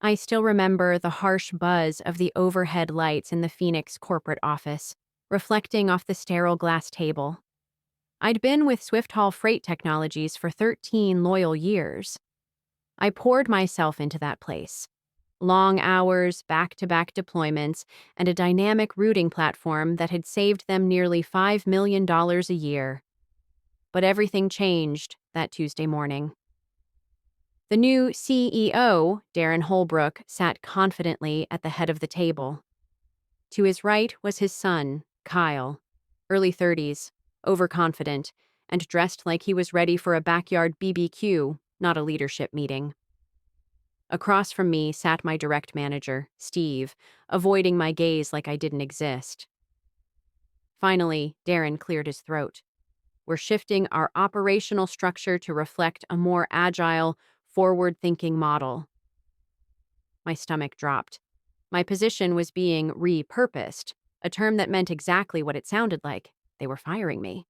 I still remember the harsh buzz of the overhead lights in the Phoenix corporate office, reflecting off the sterile glass table. I'd been with Swift Haul Freight Technologies for 13 loyal years. I poured myself into that place. Long hours, back-to-back deployments, and a dynamic routing platform that had saved them nearly $5 million a year. But everything changed that Tuesday morning. The new CEO, Darren Holbrook, sat confidently at the head of the table. To his right was his son, Kyle, early 30s, overconfident, and dressed like he was ready for a backyard BBQ, not a leadership meeting. Across from me sat my direct manager, Steve, avoiding my gaze like I didn't exist. Finally, Darren cleared his throat. We're shifting our operational structure to reflect a more agile, forward-thinking model. My stomach dropped. My position was being repurposed, a term that meant exactly what it sounded like. They were firing me.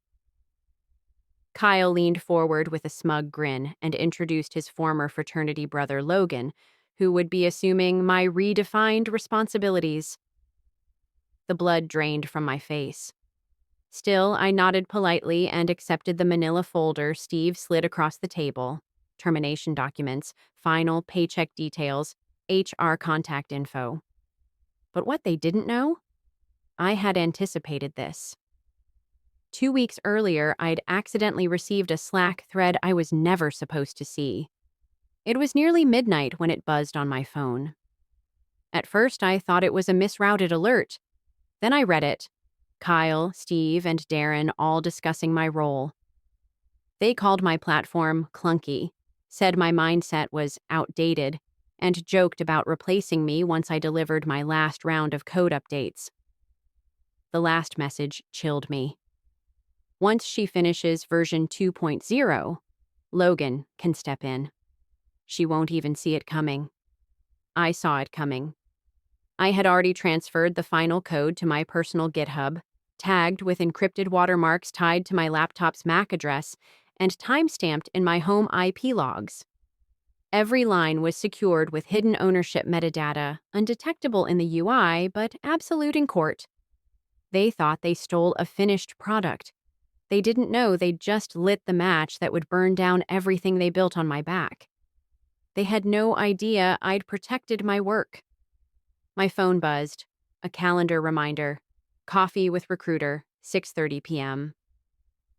Kyle leaned forward with a smug grin and introduced his former fraternity brother Logan, who would be assuming my redefined responsibilities. The blood drained from my face. Still, I nodded politely and accepted the manila folder Steve slid across the table. Termination documents, final paycheck details, HR contact info. But what they didn't know? I had anticipated this. 2 weeks earlier, I'd accidentally received a Slack thread I was never supposed to see. It was nearly midnight when it buzzed on my phone. At first, I thought it was a misrouted alert. Then I read it. Kyle, Steve, and Darren all discussing my role. They called my platform clunky, said my mindset was outdated, and joked about replacing me once I delivered my last round of code updates. The last message chilled me. Once she finishes version 2.0, Logan can step in. She won't even see it coming. I saw it coming. I had already transferred the final code to my personal GitHub, tagged with encrypted watermarks tied to my laptop's MAC address, and timestamped in my home IP logs. Every line was secured with hidden ownership metadata, undetectable in the UI, but absolute in court. They thought they stole a finished product. They didn't know they'd just lit the match that would burn down everything they built on my back. They had no idea I'd protected my work. My phone buzzed. A calendar reminder. Coffee with recruiter, 6:30 p.m.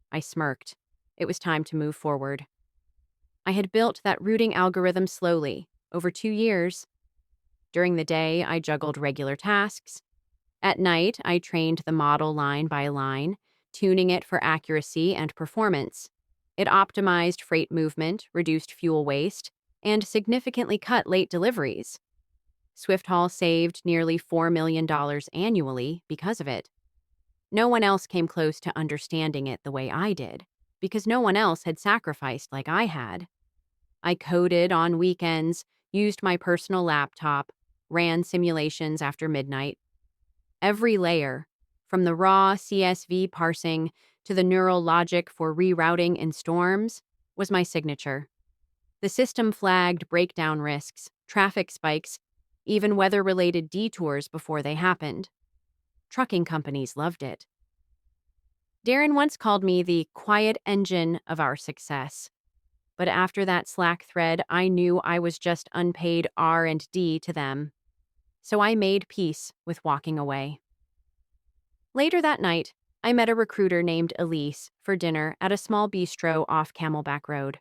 I smirked. It was time to move forward. I had built that routing algorithm slowly, over 2 years. During the day, I juggled regular tasks. At night, I trained the model line by line, tuning it for accuracy and performance. It optimized freight movement, reduced fuel waste, and significantly cut late deliveries. Swift Haul saved nearly $4 million annually because of it. No one else came close to understanding it the way I did, because no one else had sacrificed like I had. I coded on weekends, used my personal laptop, ran simulations after midnight. Every layer, from the raw CSV parsing to the neural logic for rerouting in storms, was my signature. The system flagged breakdown risks, traffic spikes, even weather-related detours before they happened. Trucking companies loved it. Darren once called me the quiet engine of our success. But after that Slack thread, I knew I was just unpaid R&D to them. So I made peace with walking away. Later that night, I met a recruiter named Elise for dinner at a small bistro off Camelback Road.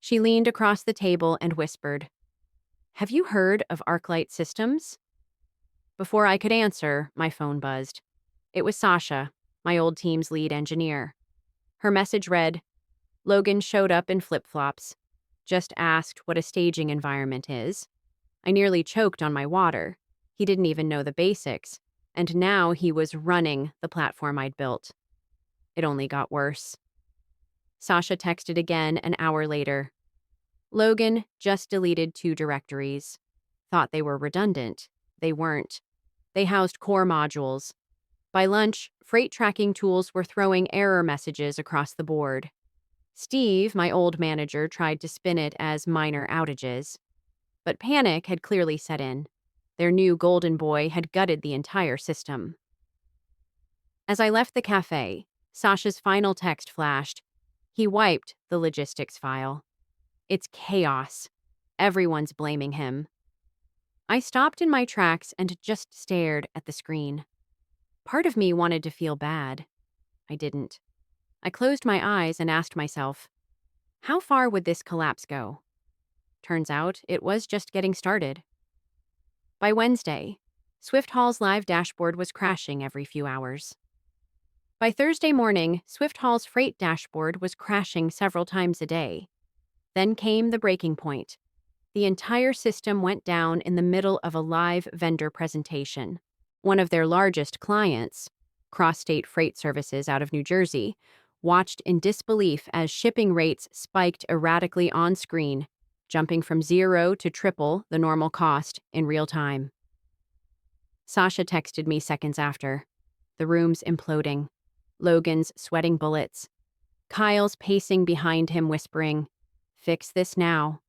She leaned across the table and whispered, "Have you heard of Arklight Systems?" Before I could answer, my phone buzzed. It was Sasha, my old team's lead engineer. Her message read, "Logan showed up in flip-flops. Just asked what a staging environment is. I nearly choked on my water. He didn't even know the basics. And now he was running the platform I'd built." It only got worse. Sasha texted again an hour later. "Logan just deleted 2 directories. Thought they were redundant. They weren't. They housed core modules. By lunch, freight tracking tools were throwing error messages across the board. Steve, my old manager, tried to spin it as minor outages. But panic had clearly set in. Their new golden boy had gutted the entire system. As I left the cafe, Sasha's final text flashed. He wiped the logistics file. It's chaos. Everyone's blaming him. I stopped in my tracks and just stared at the screen. Part of me wanted to feel bad. I didn't. I closed my eyes and asked myself, how far would this collapse go? Turns out it was just getting started. By Wednesday, Swift Hall's live dashboard was crashing every few hours. By Thursday morning, Swift Hall's freight dashboard was crashing several times a day. Then came the breaking point. The entire system went down in the middle of a live vendor presentation. One of their largest clients, Cross-State Freight Services out of New Jersey, watched in disbelief as shipping rates spiked erratically on screen, jumping from 0 to triple the normal cost in real time. Sasha texted me seconds after. The room's imploding. Logan's sweating bullets. Kyle's pacing behind him whispering, "Fix this now."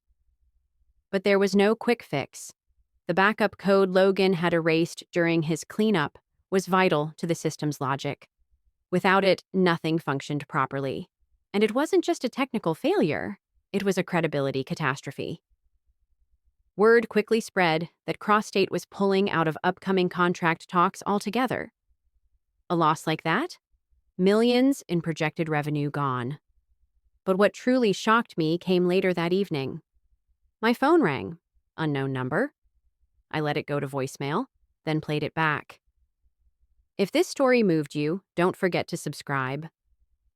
But there was no quick fix. The backup code Logan had erased during his cleanup was vital to the system's logic. Without it, nothing functioned properly. And it wasn't just a technical failure, it was a credibility catastrophe. Word quickly spread that Cross-State was pulling out of upcoming contract talks altogether. A loss like that? Millions in projected revenue gone. But what truly shocked me came later that evening. My phone rang. Unknown number. I let it go to voicemail, then played it back. If this story moved you, don't forget to subscribe,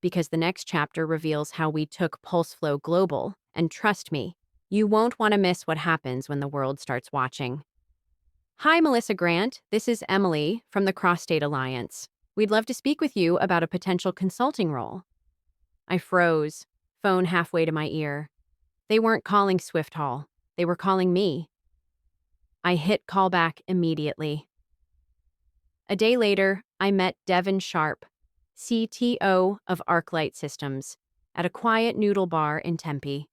because the next chapter reveals how we took PulseFlow global, and trust me, you won't want to miss what happens when the world starts watching. Hi, Melissa Grant. This is Emily from the Cross-State Alliance. We'd love to speak with you about a potential consulting role. I froze, phone halfway to my ear. They weren't calling Swift Hall. They were calling me. I hit callback immediately. A day later, I met Devin Sharp, CTO of Arklight Systems, at a quiet noodle bar in Tempe.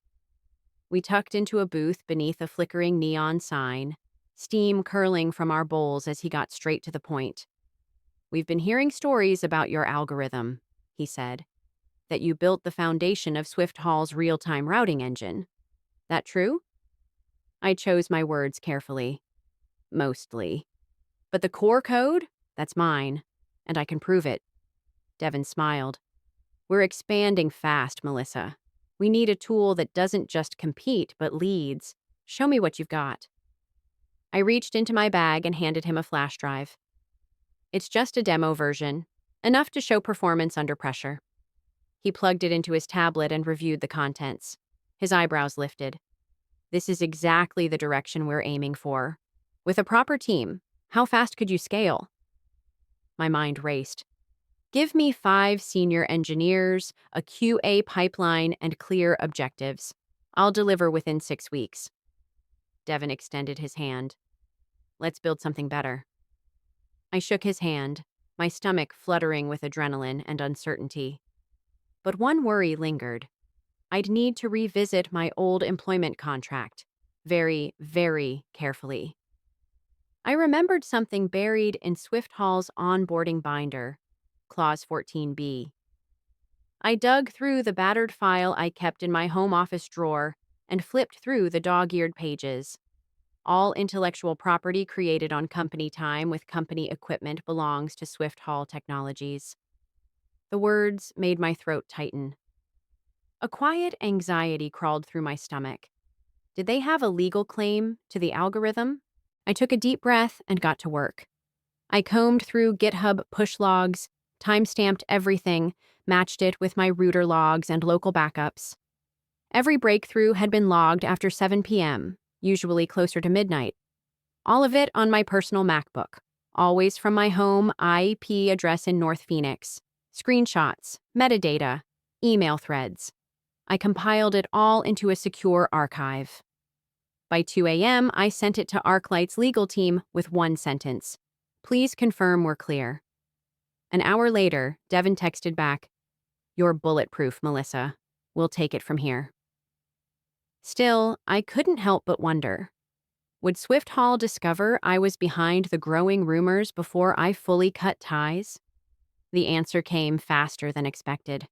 We tucked into a booth beneath a flickering neon sign, steam curling from our bowls as he got straight to the point. "We've been hearing stories about your algorithm," he said, "that you built the foundation of Swift Hall's real-time routing engine. That true?" I chose my words carefully. Mostly. "But the core code? That's mine, and I can prove it." Devin smiled. "We're expanding fast, Melissa. We need a tool that doesn't just compete, but leads. Show me what you've got." I reached into my bag and handed him a flash drive. "It's just a demo version, enough to show performance under pressure." He plugged it into his tablet and reviewed the contents. His eyebrows lifted. "This is exactly the direction we're aiming for. With a proper team, how fast could you scale?" My mind raced. "Give me 5 senior engineers, a QA pipeline, and clear objectives. I'll deliver within 6 weeks." Devin extended his hand. "Let's build something better." I shook his hand, my stomach fluttering with adrenaline and uncertainty. But one worry lingered. I'd need to revisit my old employment contract, very, very carefully. I remembered something buried in Swift Hall's onboarding binder, Clause 14B. I dug through the battered file I kept in my home office drawer and flipped through the dog-eared pages. All intellectual property created on company time with company equipment belongs to Swift Hall Technologies. The words made my throat tighten. A quiet anxiety crawled through my stomach. Did they have a legal claim to the algorithm? I took a deep breath and got to work. I combed through GitHub push logs, timestamped everything, matched it with my router logs and local backups. Every breakthrough had been logged after 7 p.m., usually closer to midnight. All of it on my personal MacBook, always from my home IP address in North Phoenix. Screenshots, metadata, email threads. I compiled it all into a secure archive. By 2 a.m., I sent it to Arklight's legal team with one sentence. "Please confirm we're clear." An hour later, Devin texted back, "You're bulletproof, Melissa. We'll take it from here." Still, I couldn't help but wonder. Would Swift Hall discover I was behind the growing rumors before I fully cut ties? The answer came faster than expected.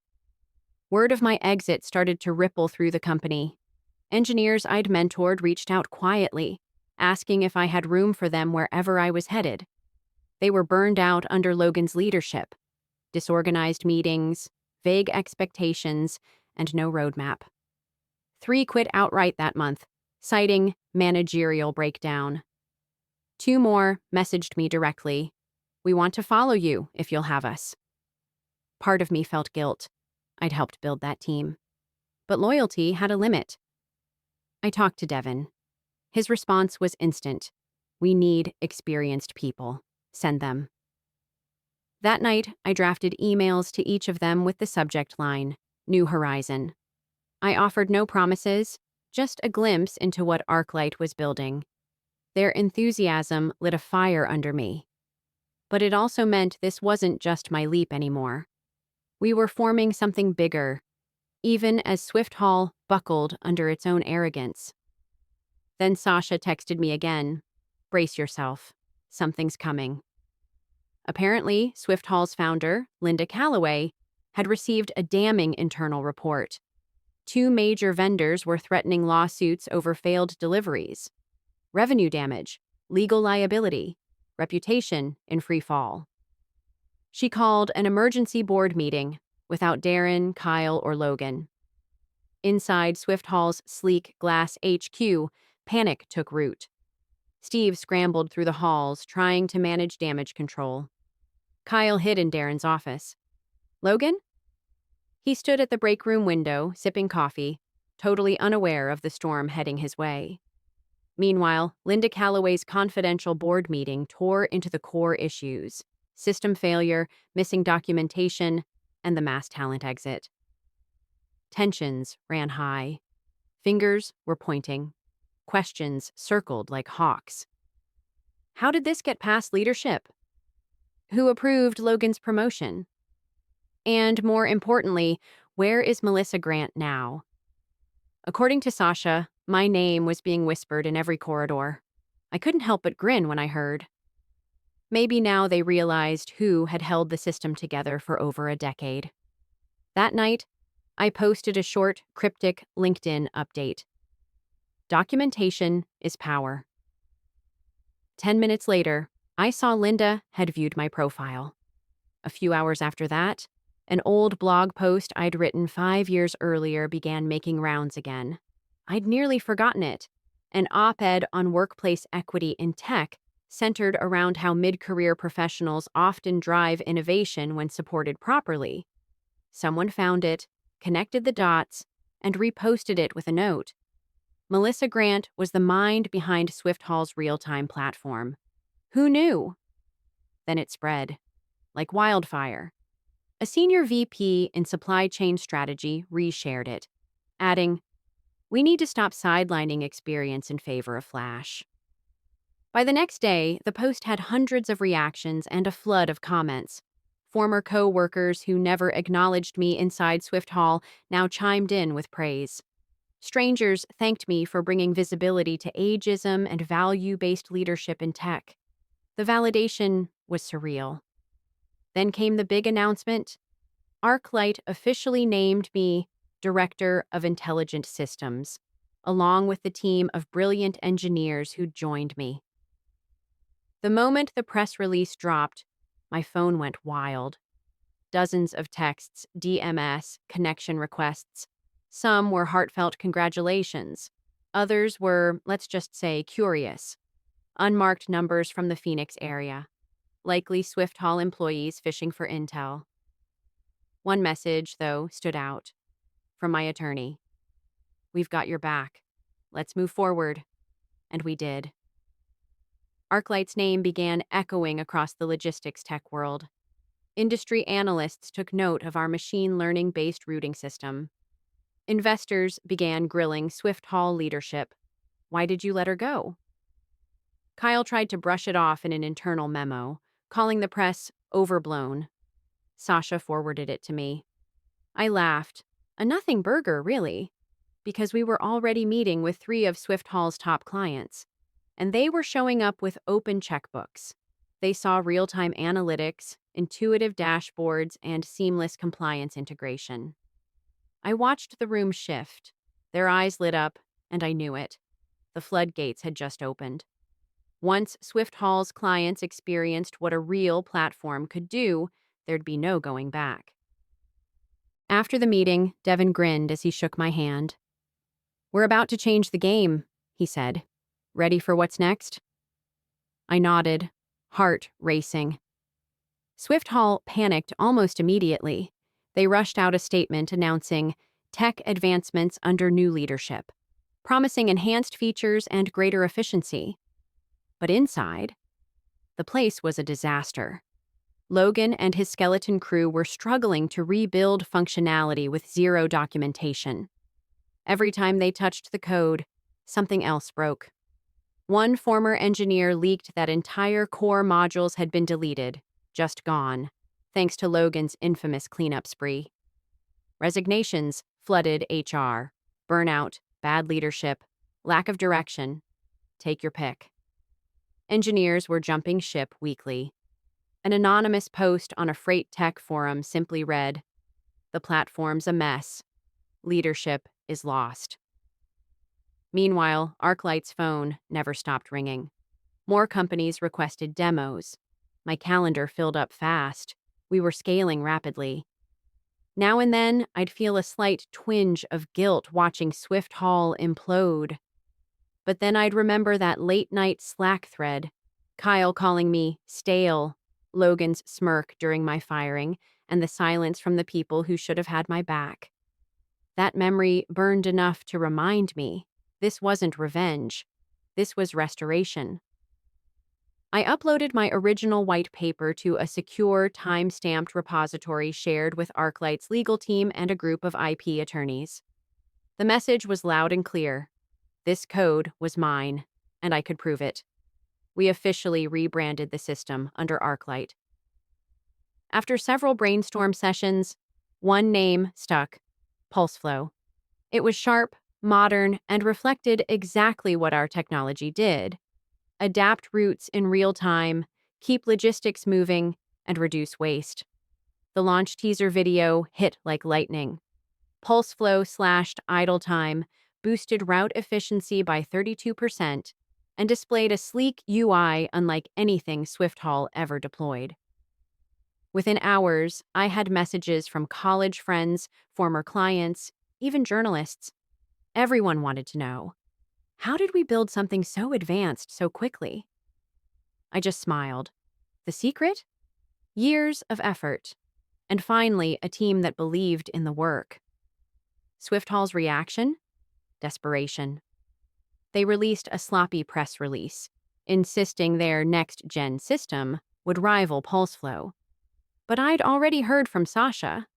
Word of my exit started to ripple through the company. Engineers I'd mentored reached out quietly, asking if I had room for them wherever I was headed. They were burned out under Logan's leadership: disorganized meetings, vague expectations, and no roadmap. 3 quit outright that month, citing managerial breakdown. 2 more messaged me directly. "We want to follow you if you'll have us." Part of me felt guilt. I'd helped build that team. But loyalty had a limit. I talked to Devin. His response was instant. "We need experienced people. Send them." That night, I drafted emails to each of them with the subject line, "New Horizon." I offered no promises, just a glimpse into what Arklight was building. Their enthusiasm lit a fire under me. But it also meant this wasn't just my leap anymore. We were forming something bigger, even as Swift Hall buckled under its own arrogance. Then Sasha texted me again. "Brace yourself. Something's coming." Apparently, Swift Hall's founder, Linda Calloway, had received a damning internal report. 2 major vendors were threatening lawsuits over failed deliveries. Revenue damage, legal liability, reputation in free fall. She called an emergency board meeting without Darren, Kyle, or Logan. Inside Swift Hall's sleek glass HQ, panic took root. Steve scrambled through the halls, trying to manage damage control. Kyle hid in Darren's office. Logan? He stood at the break room window, sipping coffee, totally unaware of the storm heading his way. Meanwhile, Linda Calloway's confidential board meeting tore into the core issues: system failure, missing documentation, and the mass talent exit. Tensions ran high. Fingers were pointing. Questions circled like hawks. How did this get past leadership? Who approved Logan's promotion? And more importantly, where is Melissa Grant now? According to Sasha, my name was being whispered in every corridor. I couldn't help but grin when I heard. Maybe now they realized who had held the system together for over a decade. That night, I posted a short, cryptic LinkedIn update. Documentation is power. 10 minutes later, I saw Linda had viewed my profile. A few hours after that, an old blog post I'd written 5 years earlier began making rounds again. I'd nearly forgotten it. An op-ed on workplace equity in tech centered around how mid-career professionals often drive innovation when supported properly. Someone found it, connected the dots, and reposted it with a note. Melissa Grant was the mind behind Swift Hall's real-time platform. Who knew? Then it spread, like wildfire. A senior VP in supply chain strategy reshared it, adding, "We need to stop sidelining experience in favor of flash." By the next day, the post had hundreds of reactions and a flood of comments. Former co-workers who never acknowledged me inside Swift Hall now chimed in with praise. Strangers thanked me for bringing visibility to ageism and value-based leadership in tech. The validation was surreal. Then came the big announcement. Arklight officially named me Director of Intelligent Systems, along with the team of brilliant engineers who'd joined me. The moment the press release dropped, my phone went wild. Dozens of texts, DMS, connection requests. Some were heartfelt congratulations. Others were, let's just say, curious. Unmarked numbers from the Phoenix area. Likely Swift Hall employees fishing for intel. One message, though, stood out. From my attorney. "We've got your back. Let's move forward." And we did. Arklight's name began echoing across the logistics tech world. Industry analysts took note of our machine learning-based routing system. Investors began grilling Swift Hall leadership. Why did you let her go? Kyle tried to brush it off in an internal memo, calling the press overblown. Sasha forwarded it to me. I laughed. A nothing burger, really, because we were already meeting with 3 of Swift Hall's top clients. and they were showing up with open checkbooks. They saw real-time analytics, intuitive dashboards, and seamless compliance integration. I watched the room shift. Their eyes lit up, and I knew it. The floodgates had just opened. Once Swift Hall's clients experienced what a real platform could do, there'd be no going back. After the meeting, Devin grinned as he shook my hand. "We're about to change the game," he said. "Ready for what's next?" I nodded, heart racing. Swift Hall panicked almost immediately. They rushed out a statement announcing tech advancements under new leadership, promising enhanced features and greater efficiency. But inside, the place was a disaster. Logan and his skeleton crew were struggling to rebuild functionality with zero documentation. Every time they touched the code, something else broke. One former engineer leaked that entire core modules had been deleted, just gone, thanks to Logan's infamous cleanup spree. Resignations flooded HR. Burnout, bad leadership, lack of direction. Take your pick. Engineers were jumping ship weekly. An anonymous post on a freight tech forum simply read, "The platform's a mess. Leadership is lost." Meanwhile, Arklight's phone never stopped ringing. More companies requested demos. My calendar filled up fast. We were scaling rapidly. Now and then, I'd feel a slight twinge of guilt watching Swift Hall implode. But then I'd remember that late-night Slack thread, Kyle calling me stale, Logan's smirk during my firing, and the silence from the people who should have had my back. That memory burned enough to remind me this wasn't revenge. This was restoration. I uploaded my original white paper to a secure, time-stamped repository shared with Arklight's legal team and a group of IP attorneys. The message was loud and clear. This code was mine, and I could prove it. We officially rebranded the system under Arklight. After several brainstorm sessions, one name stuck: PulseFlow. It was sharp, modern, and reflected exactly what our technology did: adapt routes in real time, keep logistics moving, and reduce waste. The launch teaser video hit like lightning. PulseFlow slashed idle time, boosted route efficiency by 32%, and displayed a sleek UI unlike anything Swift Hall ever deployed. Within hours, I had messages from college friends, former clients, even journalists. Everyone wanted to know, how did we build something so advanced so quickly? I just smiled. The secret? Years of effort. And finally, a team that believed in the work. Swift Hall's reaction? Desperation. They released a sloppy press release, insisting their next-gen system would rival PulseFlow. But I'd already heard from Sasha.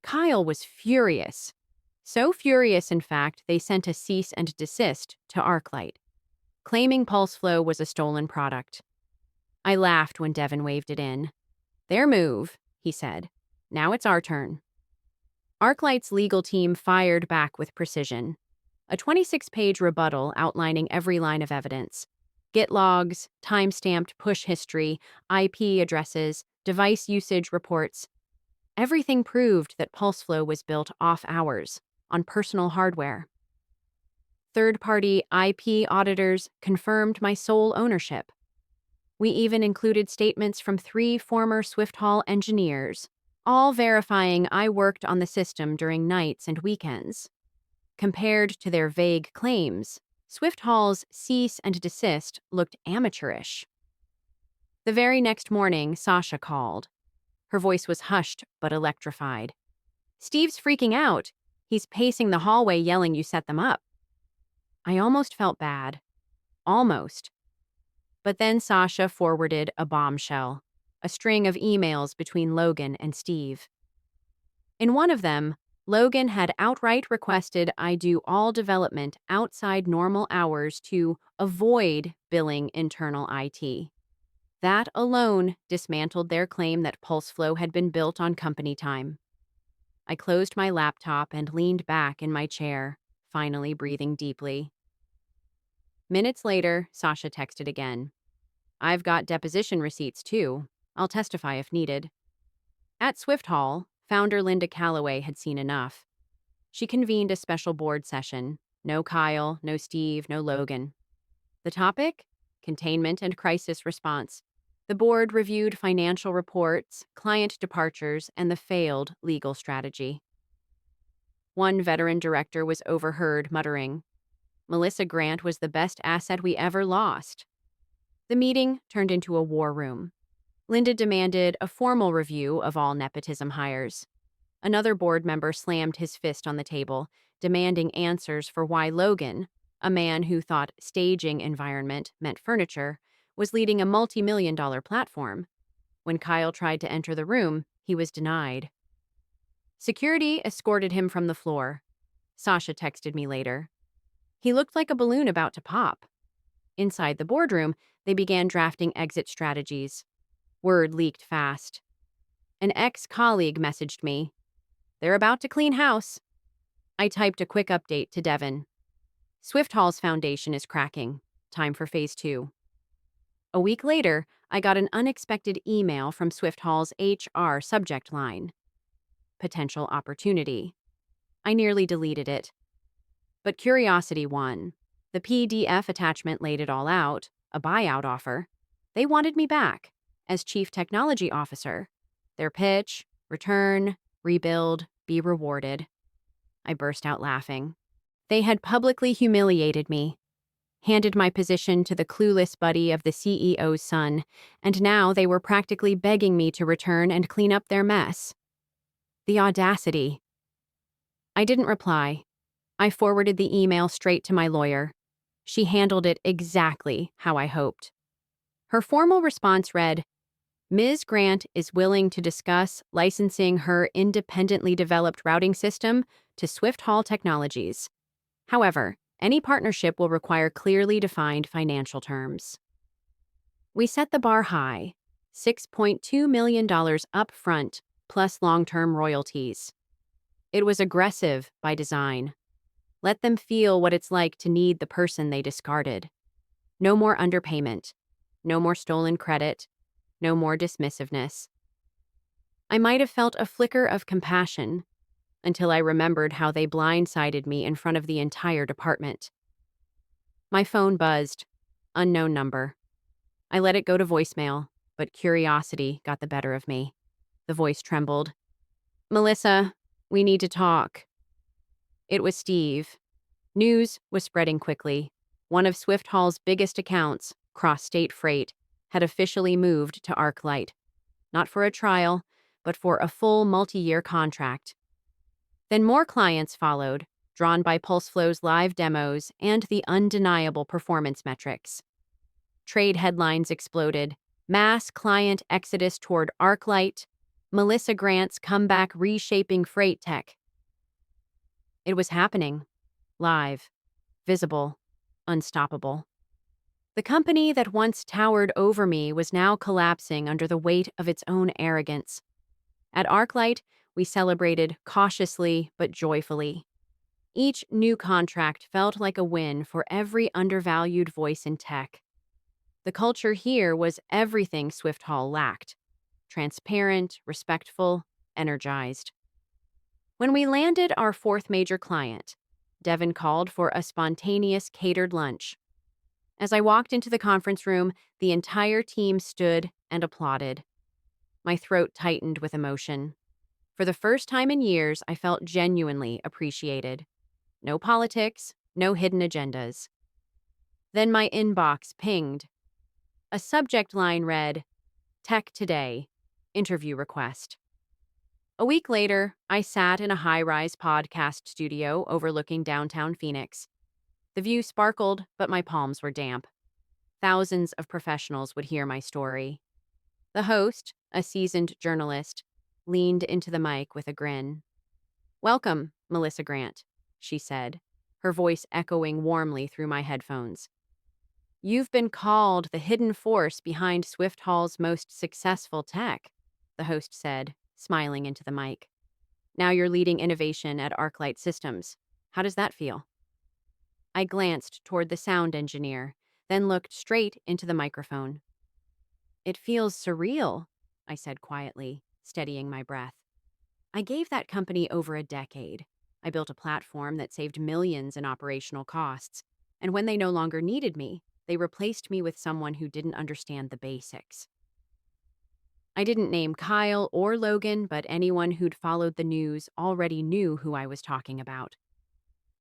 Kyle was furious. So furious, in fact, they sent a cease and desist to Arklight, claiming PulseFlow was a stolen product. I laughed when Devin waved it in. "Their move," he said. "Now it's our turn." Arklight's legal team fired back with precision. A 26-page rebuttal outlining every line of evidence. Git logs, time-stamped push history, IP addresses, device usage reports. Everything proved that PulseFlow was built off hours, on personal hardware. Third-party IP auditors confirmed my sole ownership. We even included statements from 3 former Swift Hall engineers, all verifying I worked on the system during nights and weekends. Compared to their vague claims, Swift Hall's cease and desist looked amateurish. The very next morning, Sasha called. Her voice was hushed but electrified. "Steve's freaking out. He's pacing the hallway yelling you set them up." I almost felt bad. Almost. But then Sasha forwarded a bombshell, a string of emails between Logan and Steve. In one of them, Logan had outright requested I do all development outside normal hours to avoid billing internal IT. That alone dismantled their claim that PulseFlow had been built on company time. I closed my laptop and leaned back in my chair, finally breathing deeply. Minutes later, Sasha texted again. I've got deposition receipts too. I'll testify if needed. At Swift Hall, founder Linda Calloway had seen enough. She convened a special board session. No Kyle, no Steve, no Logan. The topic? Containment and crisis response. The board reviewed financial reports, client departures, and the failed legal strategy. One veteran director was overheard muttering, Melissa Grant was the best asset we ever lost. The meeting turned into a war room. Linda demanded a formal review of all nepotism hires. Another board member slammed his fist on the table, demanding answers for why Logan, a man who thought staging environment meant furniture, was leading a multi-million-dollar platform. When Kyle tried to enter the room, he was denied. Security escorted him from the floor. Sasha texted me later. He looked like a balloon about to pop. Inside the boardroom, they began drafting exit strategies. Word leaked fast. An ex-colleague messaged me. They're about to clean house. I typed a quick update to Devin. Swift Hall's foundation is cracking. Time for phase 2. A week later, I got an unexpected email from Swift Hall's HR subject line. Potential opportunity. I nearly deleted it. But curiosity won. The PDF attachment laid it all out, a buyout offer. They wanted me back as Chief Technology Officer. Their pitch, return, rebuild, be rewarded. I burst out laughing. They had publicly humiliated me, handed my position to the clueless buddy of the CEO's son, and now they were practically begging me to return and clean up their mess. The audacity. I didn't reply. I forwarded the email straight to my lawyer. She handled it exactly how I hoped. Her formal response read, Ms. Grant is willing to discuss licensing her independently developed routing system to Swift Hall Technologies. However, any partnership will require clearly defined financial terms. We set the bar high, $6.2 million upfront, plus long-term royalties. It was aggressive by design. Let them feel what it's like to need the person they discarded. No more underpayment. No more stolen credit. No more dismissiveness. I might have felt a flicker of compassion until I remembered how they blindsided me in front of the entire department. My phone buzzed. Unknown number. I let it go to voicemail, but curiosity got the better of me. The voice trembled. Melissa, we need to talk. It was Steve. News was spreading quickly. One of Swift Hall's biggest accounts, Cross-State Freight, had officially moved to Arklight. Not for a trial, but for a full multi-year contract. Then more clients followed, drawn by PulseFlow's live demos and the undeniable performance metrics. Trade headlines exploded. Mass client exodus toward Arklight. Melissa Grant's comeback reshaping freight tech. It was happening. Live. Visible. Unstoppable. The company that once towered over me was now collapsing under the weight of its own arrogance. At Arklight, we celebrated cautiously but joyfully. Each new contract felt like a win for every undervalued voice in tech. The culture here was everything Swift Hall lacked. Transparent, respectful, energized. When we landed our fourth major client, Devin called for a spontaneous catered lunch. As I walked into the conference room, the entire team stood and applauded. My throat tightened with emotion. For the first time in years, I felt genuinely appreciated. No politics, no hidden agendas. Then my inbox pinged. A subject line read, Tech Today, interview request. A week later, I sat in a high-rise podcast studio overlooking downtown Phoenix. The view sparkled, but my palms were damp. Thousands of professionals would hear my story. The host, a seasoned journalist, leaned into the mic with a grin. Welcome, Melissa Grant, she said, her voice echoing warmly through my headphones. You've been called the hidden force behind Swift Hall's most successful tech, the host said, smiling into the mic. Now you're leading innovation at Arklight Systems. How does that feel? I glanced toward the sound engineer, then looked straight into the microphone. "It feels surreal," I said quietly, steadying my breath. "I gave that company over a decade. I built a platform that saved millions in operational costs, and when they no longer needed me, they replaced me with someone who didn't understand the basics." I didn't name Kyle or Logan, but anyone who'd followed the news already knew who I was talking about.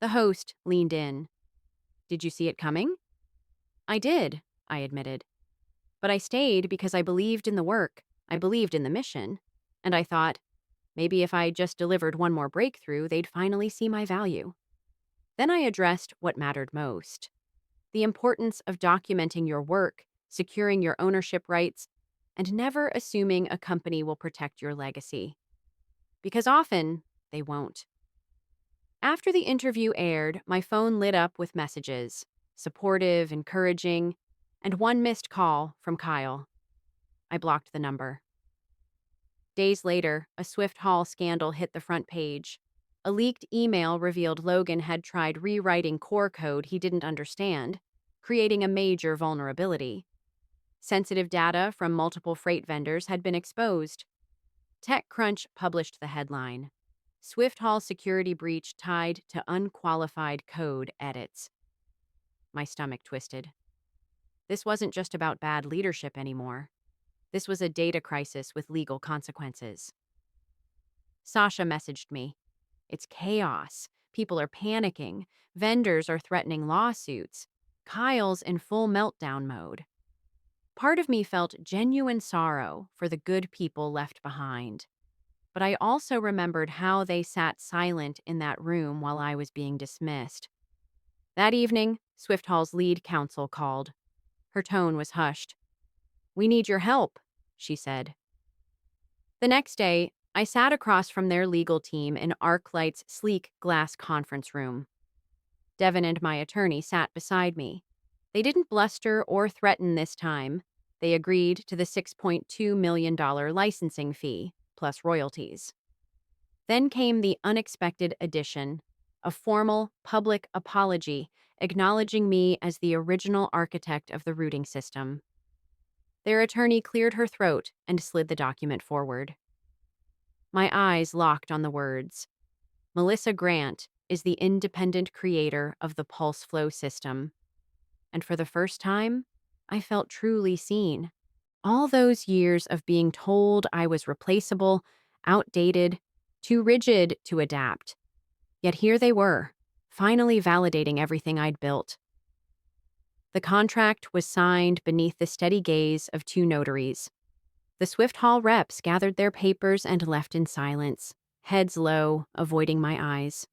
The host leaned in. "Did you see it coming?" "I did," I admitted. "But I stayed because I believed in the work. I believed in the mission. And I thought, maybe if I just delivered one more breakthrough, they'd finally see my value." Then I addressed what mattered most: the importance of documenting your work, securing your ownership rights, and never assuming a company will protect your legacy. Because often, they won't. After the interview aired, my phone lit up with messages, supportive, encouraging, and one missed call from Kyle. I blocked the number. Days later, a Swift Hall scandal hit the front page. A leaked email revealed Logan had tried rewriting core code he didn't understand, creating a major vulnerability. Sensitive data from multiple freight vendors had been exposed. TechCrunch published the headline: "Swift Hall security breach tied to unqualified code edits." My stomach twisted. This wasn't just about bad leadership anymore. This was a data crisis with legal consequences. Sasha messaged me. "It's chaos. People are panicking. Vendors are threatening lawsuits. Kyle's in full meltdown mode." Part of me felt genuine sorrow for the good people left behind. But I also remembered how they sat silent in that room while I was being dismissed. That evening, Swift Hall's lead counsel called. Her tone was hushed. "We need your help," she said. The next day, I sat across from their legal team in Arklight's sleek glass conference room. Devin and my attorney sat beside me. They didn't bluster or threaten this time. They agreed to the $6.2 million licensing fee, plus royalties. Then came the unexpected addition: a formal, public apology acknowledging me as the original architect of the routing system. Their attorney cleared her throat and slid the document forward. My eyes locked on the words: "Melissa Grant is the independent creator of the PulseFlow system." And for the first time, I felt truly seen. All those years of being told I was replaceable, outdated, too rigid to adapt. Yet here they were, finally validating everything I'd built. The contract was signed beneath the steady gaze of two notaries. The Swift Hall reps gathered their papers and left in silence, heads low, avoiding my eyes.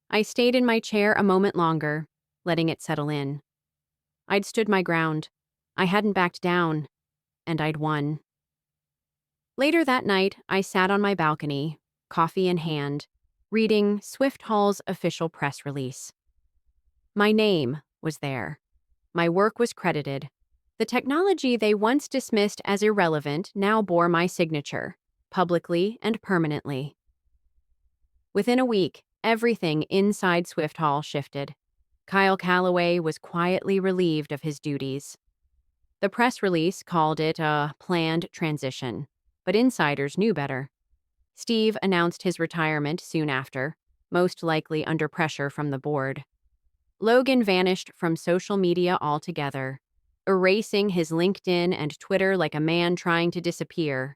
I stayed in my chair a moment longer, letting it settle in. I'd stood my ground. I hadn't backed down, and I'd won. Later that night, I sat on my balcony, coffee in hand, reading Swift Hall's official press release. My name was there. My work was credited. The technology they once dismissed as irrelevant now bore my signature, publicly and permanently. Within a week, everything inside Swift Hall shifted. Kyle Calloway was quietly relieved of his duties. The press release called it a planned transition, but insiders knew better. Steve announced his retirement soon after, most likely under pressure from the board. Logan vanished from social media altogether, erasing his LinkedIn and Twitter like a man trying to disappear.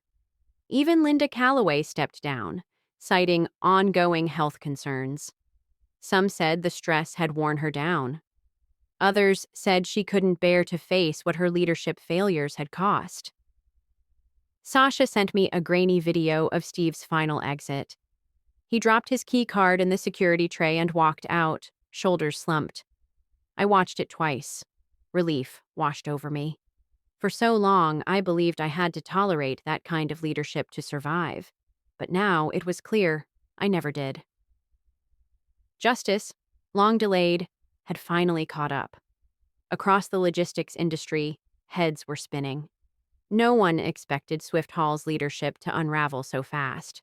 Even Linda Calloway stepped down, citing ongoing health concerns. Some said the stress had worn her down. Others said she couldn't bear to face what her leadership failures had cost. Sasha sent me a grainy video of Steve's final exit. He dropped his key card in the security tray and walked out, shoulders slumped. I watched it twice. Relief washed over me. For so long, I believed I had to tolerate that kind of leadership to survive. But now it was clear I never did. Justice, long delayed, had finally caught up. Across the logistics industry, heads were spinning. No one expected Swift Hall's leadership to unravel so fast.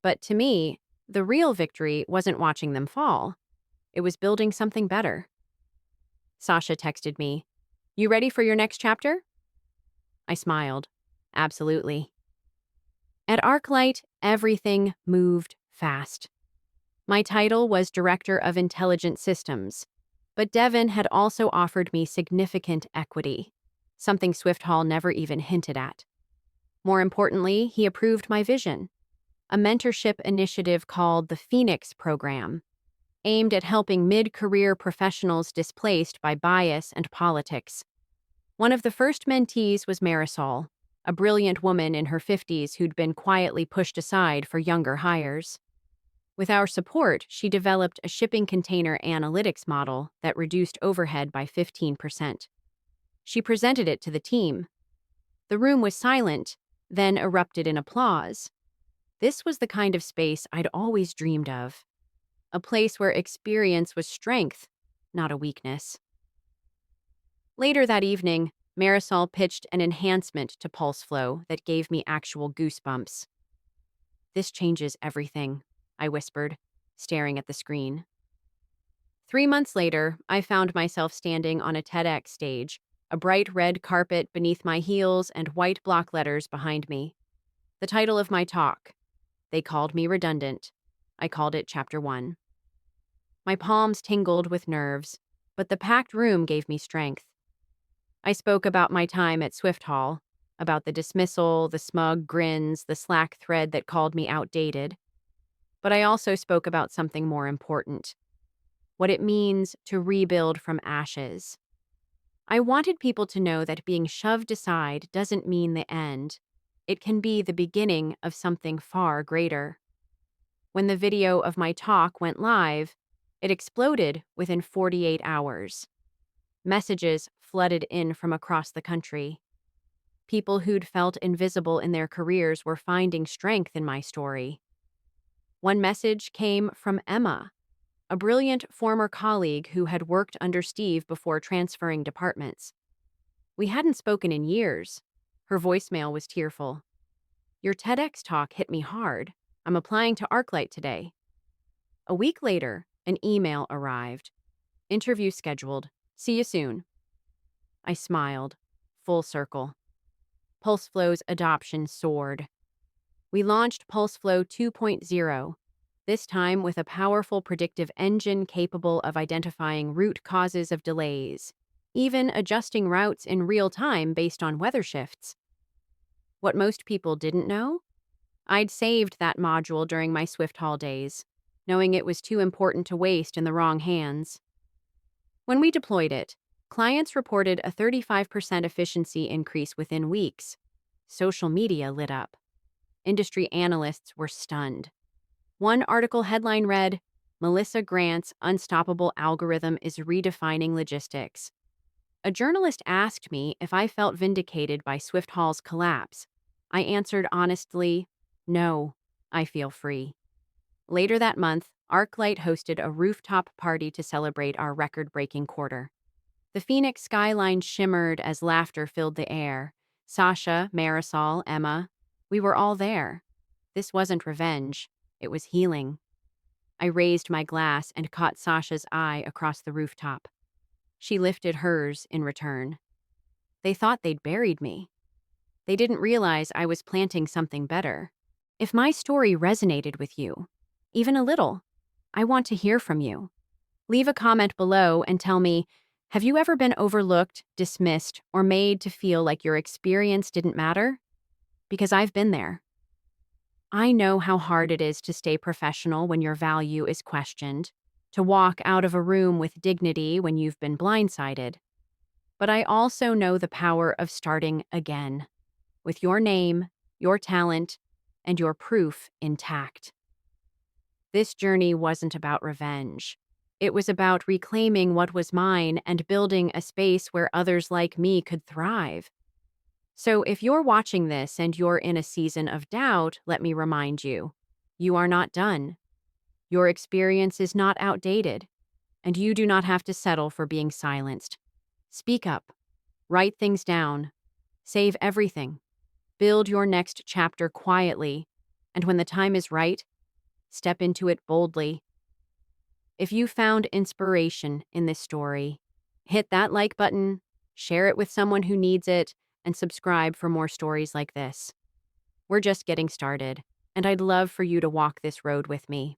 But to me, the real victory wasn't watching them fall. It was building something better. Sasha texted me, "You ready for your next chapter?" I smiled. Absolutely. At Arklight, everything moved fast. My title was Director of Intelligent Systems, but Devin had also offered me significant equity, something Swifthall never even hinted at. More importantly, he approved my vision, a mentorship initiative called the Phoenix Program, aimed at helping mid-career professionals displaced by bias and politics. One of the first mentees was Marisol, a brilliant woman in her 50s who'd been quietly pushed aside for younger hires. With our support, she developed a shipping container analytics model that reduced overhead by 15%. She presented it to the team. The room was silent, then erupted in applause. This was the kind of space I'd always dreamed of. A place where experience was strength, not a weakness. Later that evening, Marisol pitched an enhancement to PulseFlow that gave me actual goosebumps. "This changes everything," I whispered, staring at the screen. 3 months later, I found myself standing on a TEDx stage, a bright red carpet beneath my heels and white block letters behind me. The title of my talk: They Called Me Redundant. I called it Chapter 1. My palms tingled with nerves, but the packed room gave me strength. I spoke about my time at Swifthall, about the dismissal, the smug grins, the slack thread that called me outdated. But I also spoke about something more important: what it means to rebuild from ashes. I wanted people to know that being shoved aside doesn't mean the end. It can be the beginning of something far greater. When the video of my talk went live, it exploded within 48 hours. Messages flooded in from across the country. People who'd felt invisible in their careers were finding strength in my story. One message came from Emma, a brilliant former colleague who had worked under Steve before transferring departments. We hadn't spoken in years. Her voicemail was tearful. "Your TEDx talk hit me hard. I'm applying to Arklight today." A week later, an email arrived. "Interview scheduled. See you soon." I smiled. Full circle. PulseFlow's adoption soared. We launched PulseFlow 2.0, this time with a powerful predictive engine capable of identifying root causes of delays, even adjusting routes in real time based on weather shifts. What most people didn't know? I'd saved that module during my Swifthall days, knowing it was too important to waste in the wrong hands. When we deployed it, clients reported a 35% efficiency increase within weeks. Social media lit up. Industry analysts were stunned. One article headline read, "Melissa Grant's unstoppable algorithm is redefining logistics." A journalist asked me if I felt vindicated by Swifthall's collapse. I answered honestly, "No, I feel free." Later that month, Arklight hosted a rooftop party to celebrate our record-breaking quarter. The Phoenix skyline shimmered as laughter filled the air. Sasha, Marisol, Emma, we were all there. This wasn't revenge. It was healing. I raised my glass and caught Sasha's eye across the rooftop. She lifted hers in return. They thought they'd buried me. They didn't realize I was planting something better. If my story resonated with you, even a little, I want to hear from you. Leave a comment below and tell me, have you ever been overlooked, dismissed, or made to feel like your experience didn't matter? Because I've been there. I know how hard it is to stay professional when your value is questioned, to walk out of a room with dignity when you've been blindsided. But I also know the power of starting again, with your name, your talent, and your proof intact. This journey wasn't about revenge. It was about reclaiming what was mine and building a space where others like me could thrive. So if you're watching this and you're in a season of doubt, let me remind you, you are not done. Your experience is not outdated, and you do not have to settle for being silenced. Speak up. Write things down. Save everything. Build your next chapter quietly, and when the time is right, step into it boldly. If you found inspiration in this story, hit that like button, share it with someone who needs it, and subscribe for more stories like this. We're just getting started, and I'd love for you to walk this road with me.